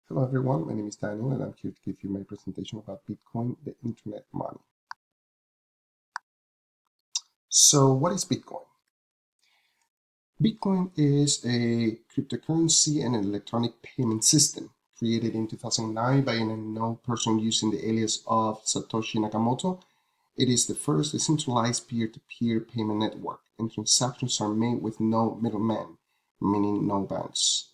Hello everyone, my name is Daniel and I'm here to give you my presentation about Bitcoin, the internet money. So what is Bitcoin? Bitcoin is a cryptocurrency and an electronic payment system created in 2009 by an unknown person using the alias of Satoshi Nakamoto. It is the first decentralized peer-to-peer payment network, and transactions are made with no middleman, meaning no banks,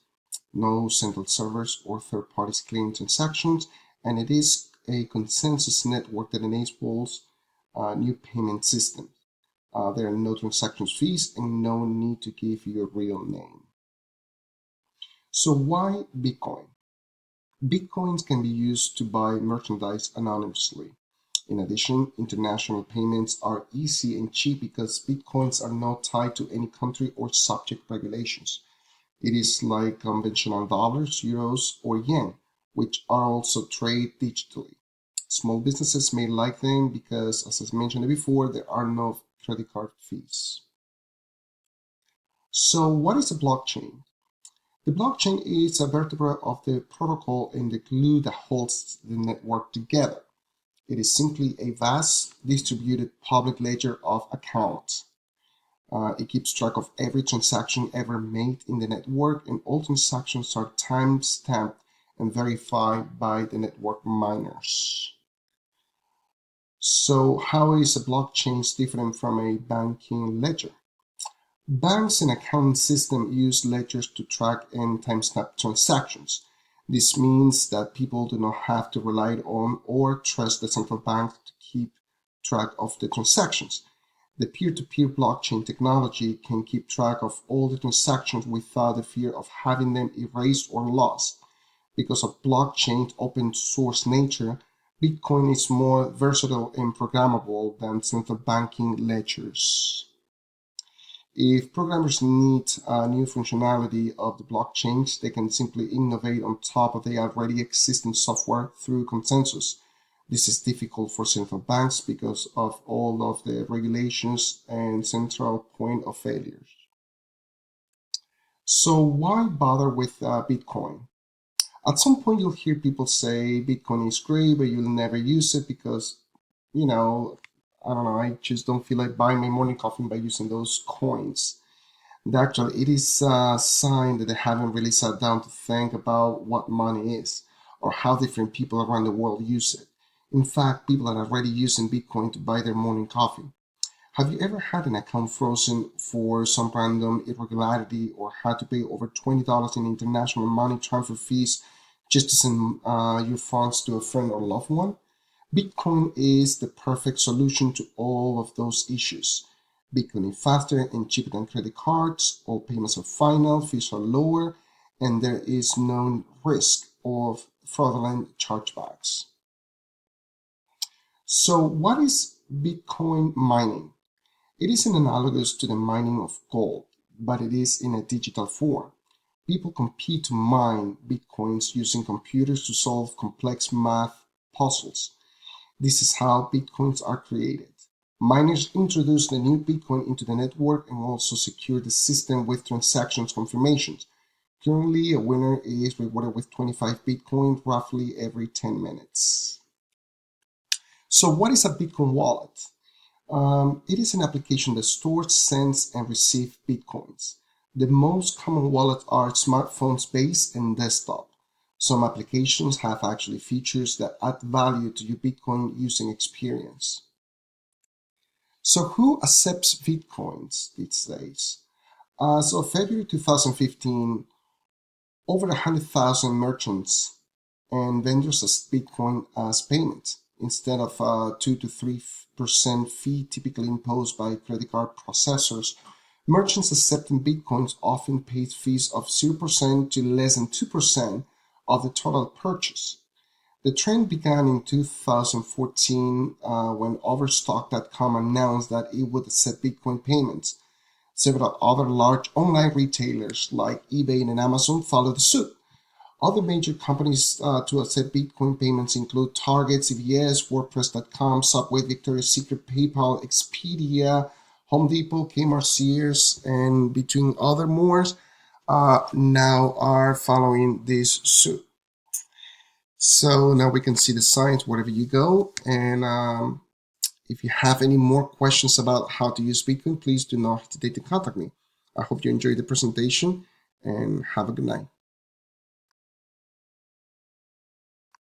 no central servers or third parties clearing transactions, and it is a consensus network that enables new payment systems. There are no transaction fees and no need to give your real name. So why Bitcoin? Bitcoins can be used to buy merchandise anonymously. In addition, international payments are easy and cheap because Bitcoins are not tied to any country or subject regulations. It is like conventional dollars, euros, or yen, which are also traded digitally. Small businesses may like them because, as I mentioned before, there are no credit card fees. So, what is a blockchain? The blockchain is a vertebra of the protocol and the glue that holds the network together. It is simply a vast, distributed public ledger of accounts. It keeps track of every transaction ever made in the network, and all transactions are time-stamped and verified by the network miners. So, how is a blockchain different from a banking ledger? Banks and accounting systems use ledgers to track and timestamp transactions. This means that people do not have to rely on or trust the central bank to keep track of the transactions. The peer-to-peer blockchain technology can keep track of all the transactions without the fear of having them erased or lost. Because of blockchain's open source nature, Bitcoin is more versatile and programmable than central banking ledgers. If programmers need new functionality of the blockchains, they can simply innovate on top of the already existing software through consensus. This is difficult for central banks because of all of the regulations and central point of failures. So why bother with Bitcoin? At some point, you'll hear people say Bitcoin is great, but you'll never use it because, you know, I don't know, I just don't feel like buying my morning coffee by using those coins. And actually, it is a sign that they haven't really sat down to think about what money is or how different people around the world use it. In fact, people are already using Bitcoin to buy their morning coffee. Have you ever had an account frozen for some random irregularity or had to pay over $20 in international money transfer fees just to send your funds to a friend or loved one? Bitcoin is the perfect solution to all of those issues. Bitcoin is faster and cheaper than credit cards, all payments are final, fees are lower, and there is no risk of fraudulent chargebacks. So, what is Bitcoin mining? It isn't analogous to the mining of gold, but it is in a digital form. People compete to mine bitcoins using computers to solve complex math puzzles. This is how bitcoins are created. Miners introduce the new bitcoin into the network and also secure the system with transactions confirmations. Currently, a winner is rewarded with 25 bitcoin roughly every 10 minutes. So, what is a Bitcoin wallet? It is an application that stores, sends, and receives bitcoins. The most common wallets are smartphones based and desktop. Some applications have actually features that add value to your Bitcoin using experience. So, who accepts Bitcoins these days? As of February 2015, over 100,000 merchants and vendors accept Bitcoin as payment instead of a 2 to 3% fee typically imposed by credit card processors. Merchants accepting Bitcoins often pay fees of 0% to less than 2% of the total purchase. The trend began in 2014 when Overstock.com announced that it would accept Bitcoin payments. Several other large online retailers like eBay and Amazon followed suit. Other major companies to accept Bitcoin payments include Target, CVS, WordPress.com, Subway, Victoria's Secret, PayPal, Expedia, Home Depot, Kmart, Sears, and between other more now are following this suit. So now we can see the signs wherever you go. And if you have any more questions about how to use Bitcoin, please do not hesitate to contact me. I hope you enjoyed the presentation and have a good night.